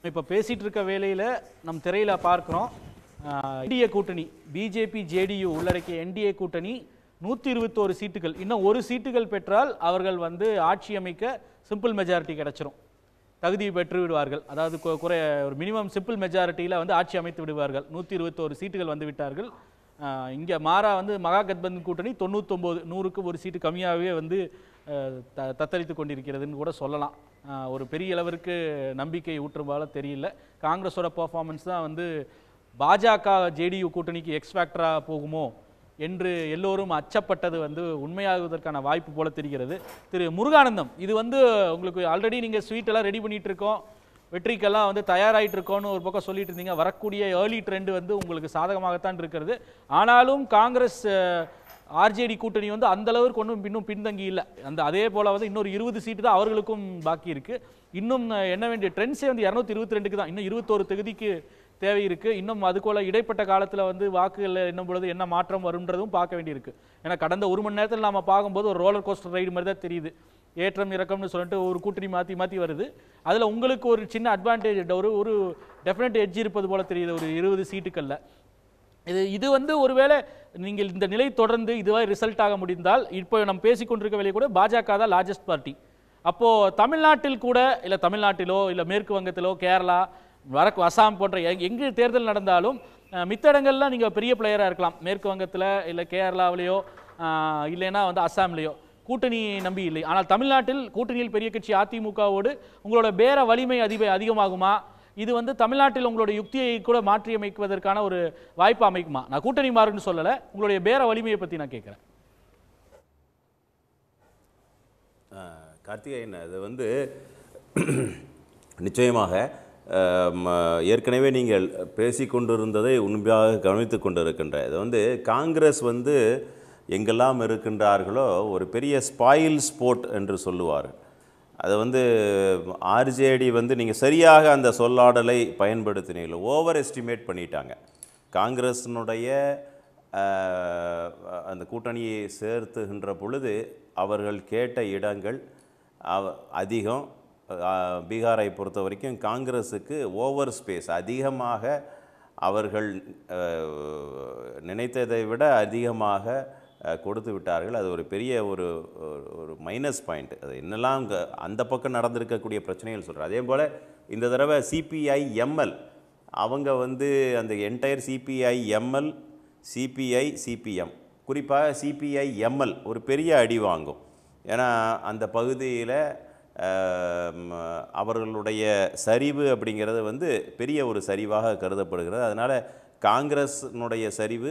இப்போ பேசிகிட்டு இருக்க வேளையில் நம் திரையில் பார்க்குறோம் என்டிஏ கூட்டணி பிஜேபி ஜேடியு உள்ளடக்கிய என்டிஏ கூட்டணி 121 சீட்டுகள், இன்னும் ஒரு சீட்டுகள் பெற்றால் அவர்கள் வந்து ஆட்சி அமைக்க சிம்பிள் மெஜாரிட்டி கிடைச்சிரும், தகுதி பெற்று விடுவார்கள். அதாவது ஒரு மினிமம் சிம்பிள் மெஜாரிட்டியில் வந்து ஆட்சி அமைத்து விடுவார்கள். 121 சீட்டுகள் வந்து விட்டார்கள். இங்கே மாறா வந்து மகா கத்பந்தன் கூட்டணி 99, 100க்கு ஒரு சீட்டு கம்மியாகவே வந்து தத்தளித்து கொண்டிருக்கிறதுன்னு கூட சொல்லலாம். ஒரு பெரிய அளவிற்கு நம்பிக்கை ஊற்றும்பால தெரியல. காங்கிரஸோட பர்ஃபார்மன்ஸ் தான் வந்து பாஜக ஜேடியு கூட்டணிக்கு எக்ஸ் ஃபேக்டராக போகுமோ என்று எல்லோரும் அச்சப்பட்டது வந்து உண்மையாகுவதற்கான வாய்ப்பு போல தெரிகிறது. திரு முருகானந்தம், இது வந்து உங்களுக்கு ஆல்ரெடி நீங்கள் ஸ்வீட்டெல்லாம் ரெடி பண்ணிட்டு இருக்கோம், வெற்றிக்கெல்லாம் வந்து தயாராகிட்டு இருக்கோன்னு ஒரு பக்கம் சொல்லிட்டு இருந்தீங்க. வரக்கூடிய ஏர்லி ட்ரெண்ட் வந்து உங்களுக்கு சாதகமாகத்தான் இருக்கிறது. ஆனாலும் காங்கிரஸ் ஆர்ஜேடி கூட்டணி வந்து அந்த அளவுக்கு இன்னும் பின்தங்கி இல்லை. அதே போல் வந்து இன்னொரு 20 சீட்டு தான் அவர்களுக்கும் பாக்கி இருக்குது. இன்னும் என்ன வேண்டிய ட்ரெண்ட்ஸே வந்து 222க்கு தான், இன்னும் 21 தொகுதிக்கு தேவை இருக்குது. இன்னும் அதுக்குள்ள இடைப்பட்ட காலத்தில் வந்து வாக்குகள் என்னும் பொழுது என்ன மாற்றம் வரும்ன்றதும் பார்க்க வேண்டியிருக்கு. ஏன்னா கடந்த ஒரு மணி நேரத்தில் நாம் பார்க்கும்போது ஒரு ரோலர் கோஸ்டர் ரைடு மாதிரி தான் தெரியுது. ஏற்றம் இறக்கம்னு சொல்லிட்டு ஒரு கூட்டணி மாற்றி வருது. அதில் உங்களுக்கு ஒரு சின்ன அட்வான்டேஜ், ஒரு டெஃபினட் எட்ஜ் இருப்பது போல தெரியுது ஒரு 20 சீட்டுக்களில். இது வந்து ஒருவேளை நீங்கள் இந்த நிலை தொடர்ந்து இதுவாக ரிசல்ட் ஆக முடிந்தால், இப்போ நம்ம பேசிக்கொண்டிருக்க வேலையை கூட பாஜக தான் லார்ஜஸ்ட் பார்ட்டி. அப்போது தமிழ்நாட்டில் கூட, இல்லை தமிழ்நாட்டிலோ இல்லை மேற்கு வங்கத்திலோ கேரளா அசாம் போன்ற எங்கே தேர்தல் நடந்தாலும் மித்த இடங்கள்லாம் நீங்கள் பெரிய பிளேயராக இருக்கலாம். மேற்கு வங்கத்தில் இல்லை கேரளாவிலேயோ இல்லைன்னா வந்து அசாம்லேயோ கூட்டணி நம்பி இல்லை. ஆனால் தமிழ்நாட்டில் கூட்டணியில் பெரிய கட்சி அதிமுகவோடு உங்களோட பேர வலிமை அதிகமாகுமா? இது வந்து தமிழ்நாட்டில் உங்களுடைய யுக்தியை கூட மாற்றி அமைக்குவதற்கான ஒரு வாய்ப்பு அமைக்குமா? நான் கூட்டணி மாறுன்னு சொல்லலை, உங்களுடைய பேர வலிமையை பற்றி நான் கேட்குறேன். கார்த்திகேயன், அது வந்து நிச்சயமாக ஏற்கனவே நீங்கள் பேசிக்கொண்டிருந்ததை உண்மையாக கவனித்து கொண்டிருக்கின்ற இது வந்து காங்கிரஸ் வந்து எங்கெல்லாம் இருக்கின்றார்களோ ஒரு பெரிய ஸ்பாயில் ஸ்போர்ட் என்று சொல்லுவார். அது வந்து ஆர்ஜேடி வந்து நீங்கள் சரியாக அந்த சொல்லாடலை பயன்படுத்தினீர்கள், ஓவர் எஸ்டிமேட் பண்ணிட்டாங்க. காங்கிரஸினுடைய அந்த கூட்டணியை சேர்த்துகின்ற பொழுது அவர்கள் கேட்ட இடங்கள் அதிகம். பீகாரை பொறுத்த வரைக்கும் காங்கிரஸுக்கு ஓவர் ஸ்பேஸ் அதிகமாக, அவர்கள் நினைத்ததை விட அதிகமாக கொடுத்து விட்டார்கள். அது ஒரு பெரிய ஒரு மைனஸ் பாயிண்ட். அது என்னெல்லாம் அந்த பக்கம் நடந்திருக்கக்கூடிய பிரச்சனைகள் சொல்கிறார். அதே போல் இந்த தடவை சிபிஐ எம்எல் அவங்க வந்து அந்த entire CPI ML CPI CPM, குறிப்பாக சிபிஐ எம்எல் ஒரு பெரிய அடி வாங்கும். ஏன்னா அந்த பகுதியில் அவர்களுடைய சரிவு அப்படிங்கிறது வந்து பெரிய ஒரு சரிவாக கருதப்படுகிறது. அதனால் காங்கிரஸினுடைய சரிவு,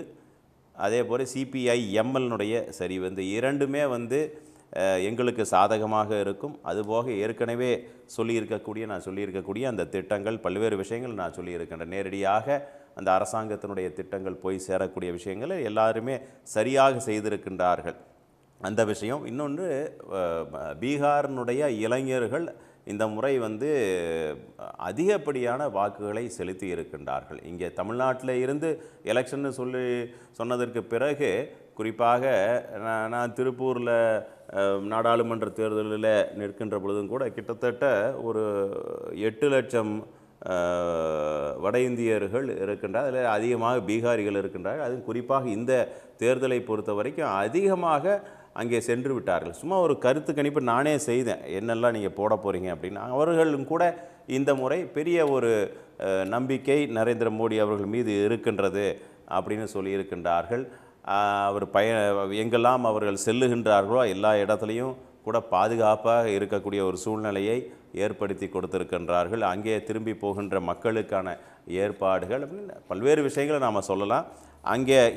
அதே போல் சிபிஐ எம்எல்னுடைய சரிவு, இந்த இரண்டுமே வந்து எங்களுக்கு சாதகமாக இருக்கும். அதுபோக ஏற்கனவே நான் சொல்லியிருக்கக்கூடிய அந்த திட்டங்கள், பல்வேறு விஷயங்கள் நான் சொல்லியிருக்கின்றேன். நேரடியாக அந்த அரசாங்கத்தினுடைய திட்டங்கள் போய் சேரக்கூடிய விஷயங்களை எல்லாருமே சரியாக செய்திருக்கின்றார்கள். அந்த விஷயம். இன்னொன்று, பீகாரினுடைய இளைஞர்கள் இந்த முறை வந்து அதிகப்படியான வாக்குகளை செலுத்தி இருக்கின்றார்கள். இங்கே தமிழ்நாட்டில் இருந்து எலெக்ஷன்னு சொன்னதற்கு பிறகு, குறிப்பாக நான் திருப்பூரில் நாடாளுமன்ற தேர்தலில் நிற்கின்ற பொழுதும் கூட கிட்டத்தட்ட ஒரு 8 லட்சம் வட இந்தியர்கள் இருக்கின்றார். அதில் அதிகமாக பீகாரிகள் இருக்கின்றார்கள். அதுவும் குறிப்பாக இந்த தேர்தலை பொறுத்த வரைக்கும் அதிகமாக அங்கே சென்று விட்டார்கள். சும்மா ஒரு கருத்து கணிப்பு நானே செய்தேன், என்னெல்லாம் நீங்கள் போட போகிறீங்க அப்படின்னு. அவர்களும் கூட இந்த முறை பெரிய ஒரு நம்பிக்கை நரேந்திர மோடி அவர்கள் மீது இருக்கின்றது அப்படின்னு சொல்லியிருக்கின்றார்கள். அவர் எங்கெல்லாம் அவர்கள் செல்லுகின்றார்களோ எல்லா இடத்துலையும் கூட பாதுகாப்பாக இருக்கக்கூடிய ஒரு சூழ்நிலையை ஏற்படுத்தி கொடுத்திருக்கின்றார்கள். அங்கே திரும்பி போகின்ற மக்களுக்கான ஏற்பாடுகள் அப்படின்னு பல்வேறு விஷயங்களை நாம் சொல்லலாம்.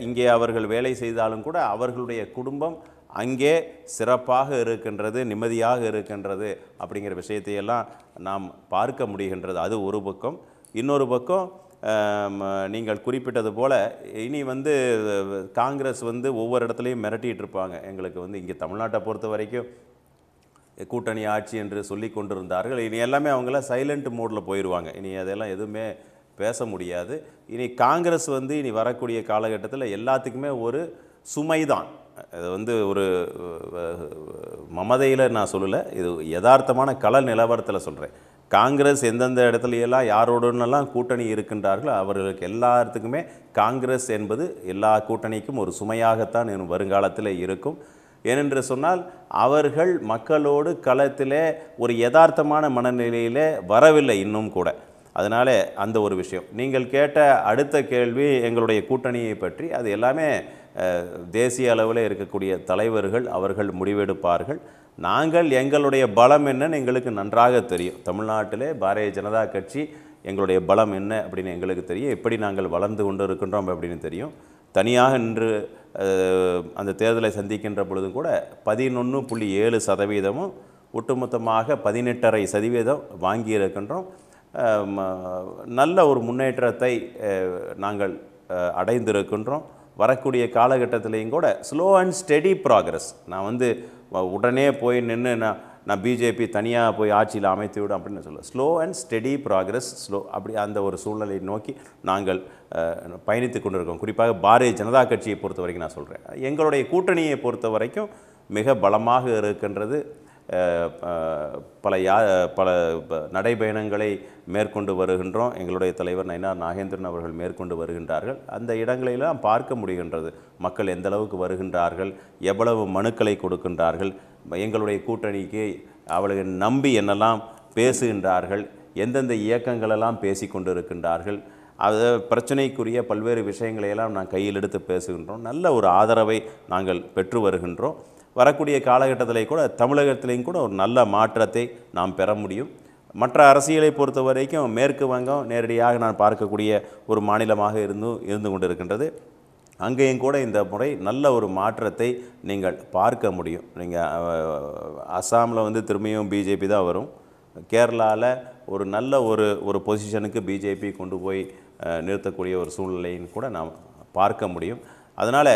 இங்கே அவர்கள் வேலை செய்தாலும் கூட அவர்களுடைய குடும்பம் அங்கே சிறப்பாக இருக்கின்றது, நிம்மதியாக இருக்கின்றது அப்படிங்கிற விஷயத்தையெல்லாம் நாம் பார்க்க முடிகின்றது. அது ஒரு பக்கம். இன்னொரு பக்கம், நீங்கள் குறிப்பிட்டது போல் இனி வந்து காங்கிரஸ் வந்து ஒவ்வொரு இடத்துலையும் மிரட்டிகிட்டு இருப்பாங்க. எங்களுக்கு வந்து இங்கே தமிழ்நாட்டை பொறுத்த வரைக்கும் கூட்டணி ஆட்சி என்று சொல்லி கொண்டிருந்தார்கள். இனி எல்லாமே அவங்களாம் சைலண்ட் மோடில் போயிடுவாங்க. இனி அதெல்லாம் எதுவுமே பேச முடியாது. இனி காங்கிரஸ் வந்து இனி வரக்கூடிய காலகட்டத்தில் எல்லாத்துக்குமே ஒரு சுமை தான். அது வந்து ஒரு மமதையில் நான் சொல்லலை, இது யதார்த்தமான கள நிலவரத்தில் சொல்கிறேன். காங்கிரஸ் எந்தெந்த இடத்துலையெல்லாம் யாரோடுன்னெல்லாம் கூட்டணி இருக்கின்றார்களோ அவர்களுக்கு எல்லாத்துக்குமே காங்கிரஸ் என்பது எல்லா கூட்டணிக்கும் ஒரு சுமையாகத்தான் வருங்காலத்தில் இருக்கும். ஏனென்று சொன்னால் அவர்கள் மக்களோடு களத்திலே ஒரு யதார்த்தமான மனநிலையிலே வரவில்லை இன்னும் கூட. அதனால் அந்த ஒரு விஷயம். நீங்கள் கேட்ட அடுத்த கேள்வி எங்களுடைய கூட்டணியை பற்றி. அது எல்லாமே தேசிய அளவில் இருக்கக்கூடிய தலைவர்கள் அவர்கள் முடிவெடுப்பார்கள். நாங்கள் எங்களுடைய பலம் என்னன்னு எங்களுக்கு நன்றாக தெரியும். தமிழ்நாட்டிலே பாரதிய ஜனதா கட்சி எங்களுடைய பலம் என்ன அப்படின்னு எங்களுக்கு தெரியும். எப்படி நாங்கள் வளர்ந்து கொண்டு இருக்கின்றோம் அப்படின்னு தெரியும். தனியாக நின்று அந்த தேர்தலை சந்திக்கின்ற பொழுதும் கூட 11.7% ஒட்டுமொத்தமாக 18.5% வாங்கியிருக்கின்றோம். நல்ல ஒரு முன்னேற்றத்தை நாங்கள் அடைந்திருக்கின்றோம். வரக்கூடிய காலகட்டத்திலையும் கூட ஸ்லோ அண்ட் ஸ்டெடி ப்ராக்ரஸ். நான் உடனே போய் நின்று நான் பிஜேபி தனியாக போய் ஆட்சியில் அமைத்து விடும் அப்படின்னு சொல்ல, ஸ்லோ அண்ட் ஸ்டெடி ப்ராக்ரஸ், அப்படி அந்த ஒரு சூழ்நிலை நோக்கி நாங்கள் பயணித்து கொண்டிருக்கோம். குறிப்பாக பாரதிய ஜனதா கட்சியை பொறுத்த வரைக்கும் நான் சொல்கிறேன். எங்களுடைய கூட்டணியை பொறுத்த வரைக்கும் மிக பலமாக இருக்கின்றது. பல நடைபயணங்களை மேற்கொண்டு வருகின்றோம். எங்களுடைய தலைவர் நயினார் நாகேந்திரன் அவர்கள் மேற்கொண்டு வருகின்றார்கள். அந்த இடங்களெல்லாம் பார்க்க முடிகின்றது. மக்கள் எந்த அளவுக்கு வருகின்றார்கள், எவ்வளவு மனுக்களை கொடுக்கின்றார்கள், எங்களுடைய கூட்டணிக்கு அவளை நம்பி என்னெல்லாம் பேசுகின்றார்கள், எந்தெந்த இயக்கங்களெல்லாம் பேசி கொண்டு இருக்கின்றார்கள், அது பிரச்சனைக்குரிய பல்வேறு விஷயங்களையெல்லாம் நான் கையில் எடுத்து பேசுகின்றோம். நல்ல ஒரு ஆதரவை நாங்கள் பெற்று வருகின்றோம். வரக்கூடிய காலகட்டத்திலே கூட தமிழகத்திலேயும் கூட ஒரு நல்ல மாற்றத்தை நாம் பெற முடியும். மற்ற அரசியலை பொறுத்த வரைக்கும் மேற்கு வங்கம் நேரடியாக நான் பார்க்கக்கூடிய ஒரு மாநிலமாக இருந்து கொண்டு இருக்கின்றது. அங்கேயும் கூட இந்த முறை நல்ல ஒரு மாற்றத்தை நீங்கள் பார்க்க முடியும். நீங்கள் அஸ்ஸாமில் திரும்பியும் பிஜேபி தான் வரும். கேரளாவில் ஒரு நல்ல ஒரு பொசிஷனுக்கு பிஜேபி கொண்டு போய் நிறுத்தக்கூடிய ஒரு சூழ்நிலையும் கூட நாம் பார்க்க முடியும். அதனால்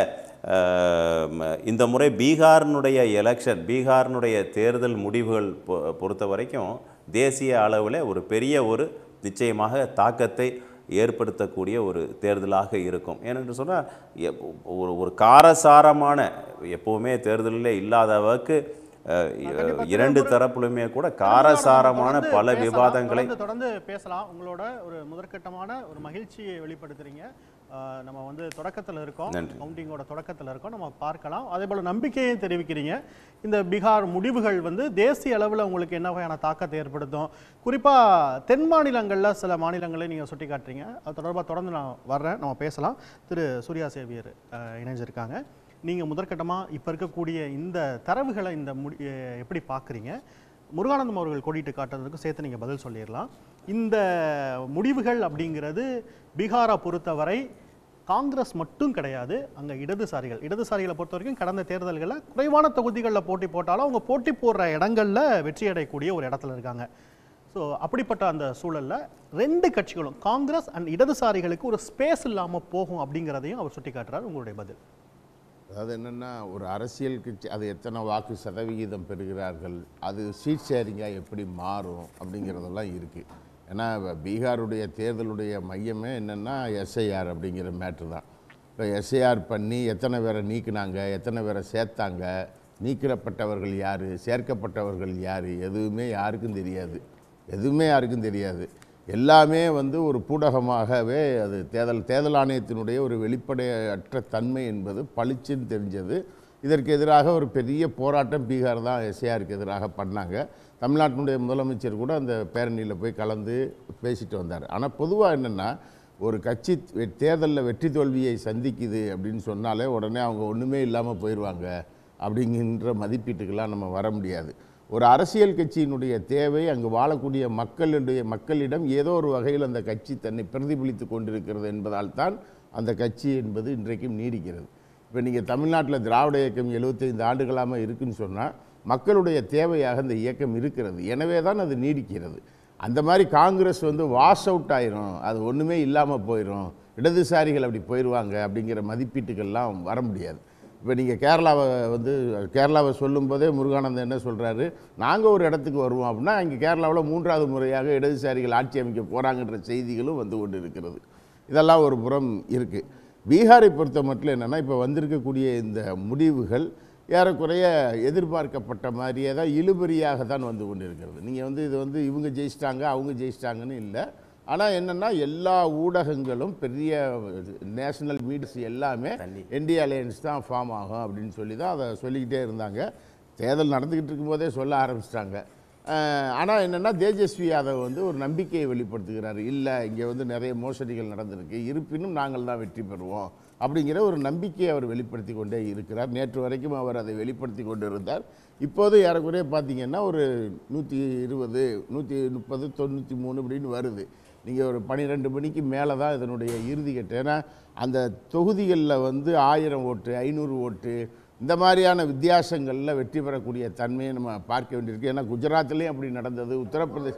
இந்த முறை பீகாரினுடைய எலெக்ஷன், பீகாரினுடைய தேர்தல் முடிவுகள் பொறுத்த வரைக்கும் தேசிய அளவில் ஒரு பெரிய ஒரு நிச்சயமாக தாக்கத்தை ஏற்படுத்தக்கூடிய ஒரு தேர்தலாக இருக்கும். ஏனென்று சொன்னால் ஒரு காரசாரமான, எப்போவுமே தேர்தலில் இல்லாத அளவுக்கு இரண்டு தரப்புலுமே கூட காரசாரமான பல விவாதங்களை தொடர்ந்து பேசலாம். உங்களோட ஒரு முதற்கட்டமான ஒரு மகிழ்ச்சியை வெளிப்படுத்துறீங்க. நம்ம தொடக்கத்தில் இருக்கோம், கவுண்டிங்கோட தொடக்கத்தில் இருக்கோம், நம்ம பார்க்கலாம். அதே போல் நம்பிக்கையும் தெரிவிக்கிறீங்க. இந்த பீகார் முடிவுகள் தேசிய அளவில் உங்களுக்கு என்ன வகையான தாக்கத்தை ஏற்படுத்தும்? குறிப்பாக தென் மாநிலங்களில் சில மாநிலங்களை நீங்கள் சுட்டி காட்டுறீங்க. அது தொடர்பாக தொடர்ந்து நான் வர்றேன், நம்ம பேசலாம். திரு சூர்யா சேவியர் இணைஞ்சிருக்காங்க. நீங்கள் முதற்கட்டமாக இப்போ இருக்கக்கூடிய இந்த தரவுகளை எப்படி பார்க்குறீங்க? முருகானந்தம் அவர்கள் கோடிட்டு காட்டுறதுக்கு சேர்த்து நீங்கள் பதில் சொல்லிடலாம். இந்த முடிவுகள் அப்படிங்கிறது பீகாரை பொறுத்தவரை காங்கிரஸ் மட்டும் கிடையாது, அங்கே இடதுசாரிகளை பொறுத்த வரைக்கும் கடந்த தேர்தல்களில் குறைவான தொகுதிகளில் போட்டி போட்டாலும் அவங்க போட்டி போடுற இடங்களில் வெற்றி அடையக்கூடிய ஒரு இடத்துல இருக்காங்க. ஸோ அப்படிப்பட்ட அந்த சூழலில் ரெண்டு கட்சிகளும் காங்கிரஸ் அண்ட் இடதுசாரிகளுக்கு ஒரு ஸ்பேஸ் இல்லாமல் போகும் அப்படிங்கிறதையும் அவர் சுட்டி காட்டுறாரு. உங்களுடைய பதில்? அதாவது என்னென்னா, ஒரு அரசியல் கட்சி அது எத்தனை வாக்கு சதவிகிதம் பெறுகிறார்கள், அது சீட் ஷேரிங்காக எப்படி மாறும் அப்படிங்கிறதெல்லாம் இருக்குது. ஏன்னா பீகாருடைய தேர்தலுடைய மையமே என்னென்னா எஸ்ஐஆர் அப்படிங்கிற மேட்ரு தான். இப்போ எஸ்ஐஆர் பண்ணி எத்தனை பேரை நீக்கினாங்க, எத்தனை பேரை சேர்த்தாங்க, நீக்கப்பட்டவர்கள் யார், சேர்க்கப்பட்டவர்கள் யார், எதுவுமே யாருக்கும் தெரியாது. எல்லாமே ஒரு பூடகமாகவே அது தேர்தல் ஆணையத்தினுடைய ஒரு வெளிப்படையற்ற தன்மை என்பது பளிச்சுன்னு தெரிஞ்சது. இதற்கு எதிராக ஒரு பெரிய போராட்டம் பீகார் தான் எஸ்ஐஆருக்கு எதிராக பண்ணாங்க. தமிழ்நாட்டினுடைய முதலமைச்சர் கூட அந்த பேரணியில் போய் கலந்து பேசிட்டு வந்தார். ஆனால் பொதுவாக என்னென்னா, ஒரு கட்சி தேர்தலில் வெற்றி தோல்வியை சந்திக்குது அப்படின்னு சொன்னாலே உடனே அவங்க ஒன்றுமே இல்லாமல் போயிடுவாங்க அப்படிங்கிற மதிப்பீட்டுக்கெல்லாம் நம்ம வர முடியாது. ஒரு அரசியல் கட்சியினுடைய தேவை அங்கு வாழக்கூடிய மக்களிடம் ஏதோ ஒரு வகையில் அந்த கட்சி தன்னை பிரதிபலித்து கொண்டிருக்கிறது என்பதால் தான் அந்த கட்சி என்பது இன்றைக்கும் நீடிக்கிறது. இப்போ நீங்கள் தமிழ்நாட்டில் திராவிட இயக்கம் 75 ஆண்டுகளாக இருக்குன்னு சொன்னால் மக்களுடைய தேவையாக அந்த இயக்கம் இருக்கிறது. எனவே தான் அது நீடிக்கிறது. அந்த மாதிரி காங்கிரஸ் வாஷ் அவுட் ஆயிரும், அது ஒன்றுமே இல்லாமல் போயிடும், இடதுசாரிகள் அப்படி போயிடுவாங்க அப்படிங்கிற மதிப்பீட்டுக்கெல்லாம் வர முடியாது. இப்போ நீங்கள் கேரளாவை சொல்லும்போதே முருகானந்தம் என்ன சொல்கிறாரு, நாங்கள் ஒரு இடத்துக்கு வருவோம் அப்படின்னா இங்கே கேரளாவில் 3வது முறையாக இடதுசாரிகள் ஆட்சி அமைக்க போகிறாங்கன்ற செய்திகளும் கொண்டு இருக்கிறது. இதெல்லாம் ஒரு புறம் இருக்குது. பீகாரை பொறுத்த மட்டும் என்னென்னா, இப்போ வந்திருக்கக்கூடிய இந்த முடிவுகள் ஏறக்குறைய எதிர்பார்க்கப்பட்ட மாதிரியே தான் இழுபறியாக தான் வந்து கொண்டிருக்கிறது. நீங்கள் வந்து இது வந்து இவங்க ஜெயிச்சிட்டாங்க அவங்க ஜெயிச்சிட்டாங்கன்னு இல்லை. ஆனால் என்னென்னா எல்லா ஊடகங்களும் பெரிய நேஷனல் மீடியாஸ் எல்லாமே என்டிஏ அலையன்ஸ் தான் ஃபார்ம் ஆகும் அப்படின்னு சொல்லி தான் அதை சொல்லிக்கிட்டே இருந்தாங்க. தேர்தல் நடந்துக்கிட்டு இருக்கும்போதே சொல்ல ஆரம்பிச்சிட்டாங்க. ஆனால் என்னென்னா தேஜஸ்வி யாதவ் வந்து ஒரு நம்பிக்கையை வெளிப்படுத்துகிறார். இல்லை இங்கே வந்து நிறைய மோசடிகள் நடந்திருக்கு, இருப்பினும் நாங்கள் தான் வெற்றி பெறுவோம் அப்படிங்கிற ஒரு நம்பிக்கையை அவர் வெளிப்படுத்தி கொண்டே இருக்கிறார். நேற்று வரைக்கும் அவர் அதை வெளிப்படுத்தி கொண்டு இருந்தார். இப்போது ஏறக்குறைய பார்த்திங்கன்னா ஒரு 120, 130, 93 அப்படின்னு வருது. நீங்கள் ஒரு 12 மணிக்கு மேலே தான் இதனுடைய இறுதி கட்டு. ஏன்னா அந்த தொகுதிகளில் வந்து 1000 ஓட்டு 500 ஓட்டு இந்த மாதிரியான வித்தியாசங்களில் வெற்றி பெறக்கூடிய தன்மையை நம்ம பார்க்க வேண்டியிருக்கு. ஏன்னா குஜராத்லேயும் அப்படி நடந்தது, உத்தரப்பிரதேச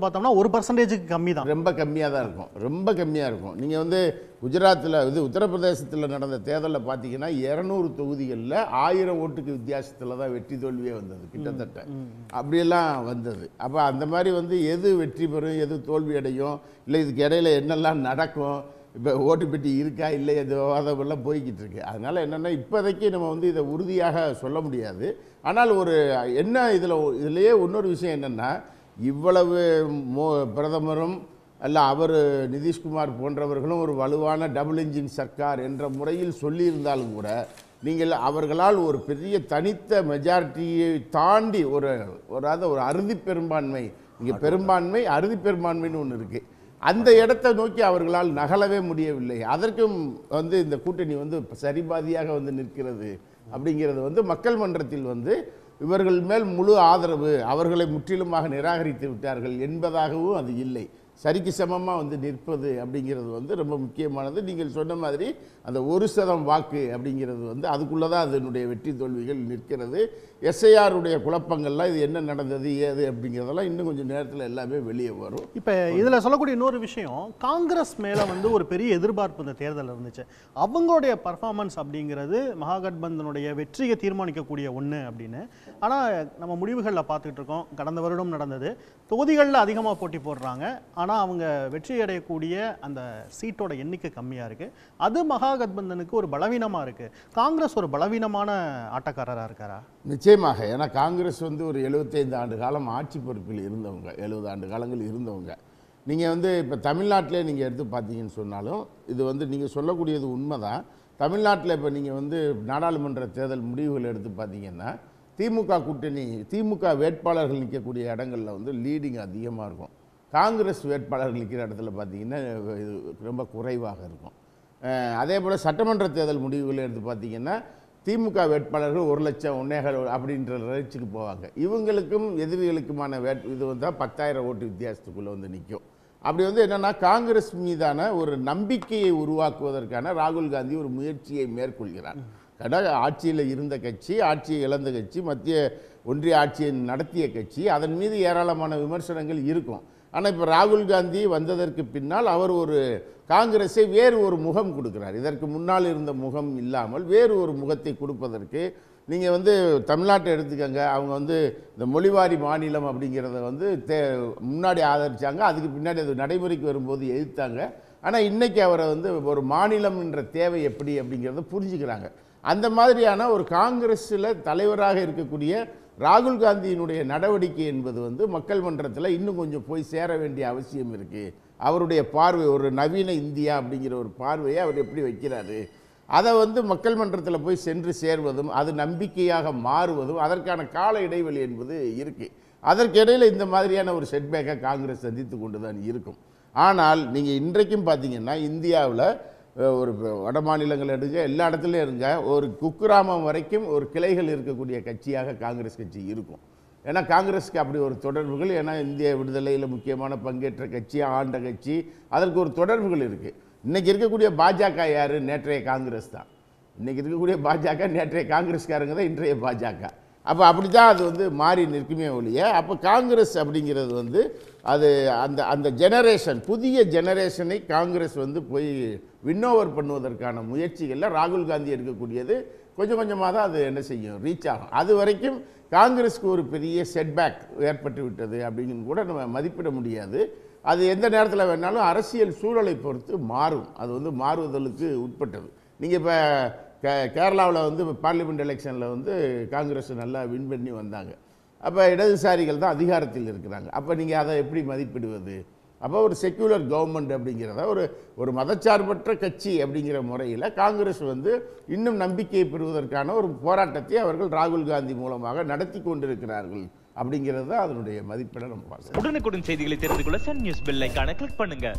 பார்த்தோம்னா 1% கம்மி தான், ரொம்ப கம்மியாக தான் இருக்கும், ரொம்ப கம்மியாக இருக்கும். நீங்கள் வந்து குஜராத்தில் இது உத்தரப்பிரதேசத்தில் நடந்த தேர்தலில் பார்த்தீங்கன்னா 200 தொகுதிகளில் 1000 ஓட்டுக்கு வித்தியாசத்தில் தான் வெற்றி தோல்வியே வந்தது கிட்டத்தட்ட. அப்படியெல்லாம் வந்தது. அப்போ அந்த மாதிரி வந்து எது வெற்றி பெறும் எது தோல்வி அடையும், இல்லை இதுக்கு இடையில என்னெல்லாம் நடக்கும், இப்போ ஓட்டு பெட்டி இருக்கா இல்லை, இது விவாதமெல்லாம் போய்கிட்டு இருக்கு. அதனால் என்னென்னா இப்போதைக்கு நம்ம வந்து இதை உறுதியாக சொல்ல முடியாது. ஆனால் ஒரு என்ன இதுலேயே இன்னொரு விஷயம் என்னென்னா, இவ்வளவு பிரதமரும் அல்ல அவர் நிதிஷ்குமார் போன்றவர்களும் ஒரு வலுவான டபுள் இன்ஜின் சர்க்கார் என்ற முறையில் சொல்லியிருந்தாலும் கூட நீங்கள் அவர்களால் ஒரு பெரிய தனித்த மெஜாரிட்டியை தாண்டி ஒரு அறுதி பெரும்பான்மை, இங்கே பெரும்பான்மை அறுதி பெரும்பான்மைன்னு ஒன்று இருக்குது, அந்த இடத்தை நோக்கி அவர்களால் நகலவே முடியவில்லை. அதற்கும் வந்து இந்த கூட்டணி வந்து சரிபாதியாக வந்து நிற்கிறது அப்படிங்கிறது வந்து மக்கள் மன்றத்தில் வந்து இவர்கள் மேல் முழு ஆதரவு, அவர்களை முற்றிலுமாக நிராகரித்து விட்டார்கள் என்பதாகவும் அது இல்லை. சரிக்கு சமமாக வந்து நிற்பது அப்படிங்கிறது வந்து ரொம்ப முக்கியமானது. நீங்கள் சொன்ன மாதிரி அந்த 1% வாக்கு அப்படிங்கிறது வந்து அதுக்குள்ளே தான் அதனுடைய வெற்றி தோல்விகள் நிற்கிறது. எஸ்ஐஆருடைய குழப்பங்கள்லாம் இது என்ன நடந்தது ஏது அப்படிங்கிறதெல்லாம் இன்னும் கொஞ்சம் நேரத்தில் எல்லாமே வெளியே வரும். இப்போ இதில் சொல்லக்கூடிய இன்னொரு விஷயம், காங்கிரஸ் மேலே வந்து ஒரு பெரிய எதிர்பார்ப்பு இந்த தேர்தலில் இருந்துச்சு. அவங்களுடைய பர்ஃபார்மன்ஸ் அப்படிங்கிறது மகாகட்பந்தனுடைய வெற்றியை தீர்மானிக்கக்கூடிய ஒன்று அப்படின்னு. ஆனால் நம்ம முடிவுகளில் பார்த்துக்கிட்டு இருக்கோம், கடந்த வருடம் நடந்தது, தொகுதிகளில் அதிகமாக போட்டி போடுறாங்க, ஆனால் அவங்க வெற்றி அடையக்கூடிய அந்த சீட்டோட எண்ணிக்கை கம்மியாக இருக்குது. அது மகாகட்பந்தனுக்கு ஒரு பலவீனமாக இருக்குது. காங்கிரஸ் ஒரு பலவீனமான ஆட்டக்காரராக இருக்காரா? நிச்சயமாக. ஏன்னா காங்கிரஸ் வந்து ஒரு 75 ஆண்டு காலம் ஆட்சி பொறுப்பில் இருந்தவங்க, 70 ஆண்டு காலங்கள் இருந்தவங்க. நீங்கள் வந்து இப்போ தமிழ்நாட்டிலே நீங்கள் எடுத்து பார்த்தீங்கன்னு சொன்னாலும் இது வந்து நீங்கள் சொல்லக்கூடியது உண்மைதான். தமிழ்நாட்டில் இப்போ நீங்கள் வந்து நாடாளுமன்ற தேர்தல் முடிவுகள் எடுத்து பார்த்தீங்கன்னா திமுக கூட்டணி, திமுக வேட்பாளர்கள் நிற்கக்கூடிய இடங்களில் வந்து லீடிங் அதிகமாக இருக்கும். காங்கிரஸ் வேட்பாளர்கள் நிற்கிற இடத்துல பார்த்தீங்கன்னா இது ரொம்ப குறைவாக இருக்கும். அதே போல் சட்டமன்ற தேர்தல் முடிவுகள் எடுத்து பார்த்தீங்கன்னா திமுக வேட்பாளர்கள் 1 லட்சம் 1.5 அப்படின்ற ரேஞ்சுக்கு போவாங்க. இவங்களுக்கும் எதிரிகளுக்குமான இது வந்து 10,000 ஓட்டு வித்தியாசத்துக்குள்ளே வந்து நிற்கும். அப்படி வந்து என்னென்னா காங்கிரஸ் மீதான ஒரு நம்பிக்கையை உருவாக்குவதற்கான ராகுல் காந்தி ஒரு முயற்சியை மேற்கொள்கிறார். ஆட்சியில் இருந்த கட்சி, ஆட்சியை இழந்த கட்சி, மத்திய ஒன்றிய ஆட்சியை நடத்திய கட்சி, அதன் மீது ஏராளமான விமர்சனங்கள் இருக்கும். ஆனால் இப்போ ராகுல் காந்தி வந்ததற்கு பின்னால் அவர் ஒரு காங்கிரஸை வேறு ஒரு முகம் கொடுக்குறார். இதற்கு முன்னால் இருந்த முகம் இல்லாமல் வேறு ஒரு முகத்தை கொடுப்பதற்கு நீங்கள் வந்து தமிழ்நாட்டை எடுத்துக்கங்க. அவங்க வந்து இந்த மொழிவாரி மாநிலம் அப்படிங்கிறத வந்து முன்னாடி ஆதரித்தாங்க, அதுக்கு பின்னாடி அது நடைமுறைக்கு வரும்போது எதிர்த்தாங்க. ஆனால் இன்றைக்கி அவரை வந்து ஒரு மாநிலம் என்ற தேவை எப்படி அப்படிங்கிறத புரிஞ்சுக்கிறாங்க. அந்த மாதிரியான ஒரு காங்கிரஸில் தலைவராக இருக்கக்கூடிய ராகுல் காந்தியினுடைய நடவடிக்கை என்பது வந்து மக்கள் மன்றத்தில் இன்னும் கொஞ்சம் போய் சேர வேண்டிய அவசியம் இருக்குது. அவருடைய பார்வை, ஒரு நவீன இந்தியா அப்படிங்கிற ஒரு பார்வையை அவர் எப்படி வைக்கிறாரு, அதை வந்து மக்கள் மன்றத்தில் போய் சென்று சேர்வதும் அது நம்பிக்கையாக மாறுவதும் அதற்கான கால இடைவெளி என்பது இருக்குது. அதற்கிடையில் இந்த மாதிரியான ஒரு செட்பேக்கை காங்கிரஸ் சந்தித்து கொண்டு தான் இருக்கும். ஆனால் நீங்கள் இன்றைக்கும் பார்த்தீங்கன்னா இந்தியாவில் ஒரு வட மாநிலங்கள் எடுங்க, எல்லா இடத்துலையும் இருங்க, ஒரு குக்கிராமம் வரைக்கும் ஒரு கிளைகள் இருக்கக்கூடிய கட்சியாக காங்கிரஸ் கட்சி இருக்கும். ஏன்னா காங்கிரஸுக்கு அப்படி ஒரு தொடர்புகள், ஏன்னா இந்திய விடுதலையில் முக்கியமான பங்கேற்ற கட்சி, ஆண்ட கட்சி, அதற்கு ஒரு தொடர்புகள் இருக்குது. இன்றைக்கி இருக்கக்கூடிய பாஜக யார்? நேற்றைய காங்கிரஸ் தான். இன்றைக்கி இருக்கக்கூடிய பாஜக நேற்றைய காங்கிரஸ்காரங்க தான் இன்றைய பாஜக. அப்போ அப்படி தான் அது வந்து மாறி நிற்குமே ஒழிய, அப்போ காங்கிரஸ் அப்படிங்கிறது வந்து அது அந்த ஜெனரேஷன், புதிய ஜெனரேஷனை காங்கிரஸ் வந்து போய் வின்னோவர் பண்ணுவதற்கான முயற்சிகளில் ராகுல் காந்தி எடுக்கக்கூடியது கொஞ்சம் கொஞ்சமாக தான் அது என்ன செய்யும், ரீச் ஆகும். அது வரைக்கும் காங்கிரஸுக்கு ஒரு பெரிய செட்பேக் ஏற்பட்டு விட்டது அப்படின்னு கூட நம்ம மதிப்பிட முடியாது. அது எந்த நேரத்தில் வேணாலும் அரசியல் சூழலை பொறுத்து மாறும். அது வந்து மாறுதலுக்கு உட்பட்டது. நீங்கள் இப்போ கேரளாவில் வந்து பார்லிமெண்ட் எலெக்ஷனில் வந்து காங்கிரஸ் நல்லா வின் பண்ணி வந்தாங்க. அப்போ இடதுசாரிகள் தான் அதிகாரத்தில் இருக்கிறாங்க. அப்போ நீங்கள் அதை எப்படி மதிப்பிடுவது? அப்போ ஒரு செக்யூலர் கவர்மெண்ட் அப்படிங்கிறத ஒரு மதச்சார்பற்ற கட்சி அப்படிங்கிற முறையில் காங்கிரஸ் வந்து இன்னும் நம்பிக்கையை பெறுவதற்கான ஒரு போராட்டத்தை அவர்கள் ராகுல் காந்தி மூலமாக நடத்தி கொண்டிருக்கிறார்கள் அப்படிங்கிறது தான் அதனுடைய மதிப்பீடை நம்ம பார்க்கலாம். உடனுக்குடன் செய்திகளை தெரிந்து கொள்ள சன் நியூஸ் பெல் ஐகானை கிளிக் பண்ணுங்க.